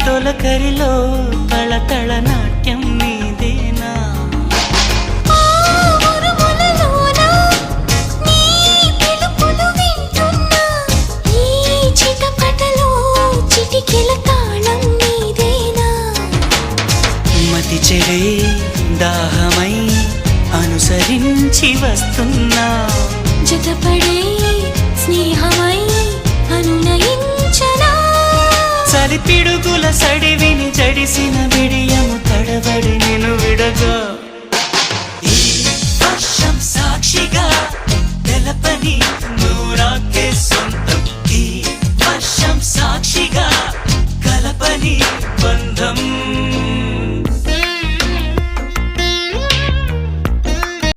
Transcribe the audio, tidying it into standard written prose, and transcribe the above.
తొలకరిలో తళతళ నాట్యం నీదేనా మతి చెడే దాహమై అనుసరించి వస్తున్నా జతపడే స్నేహమై అనునయించనా చలి పిడుగుల సడివిని జడిసిన బిడియము తడబడి నిన్ను విడగా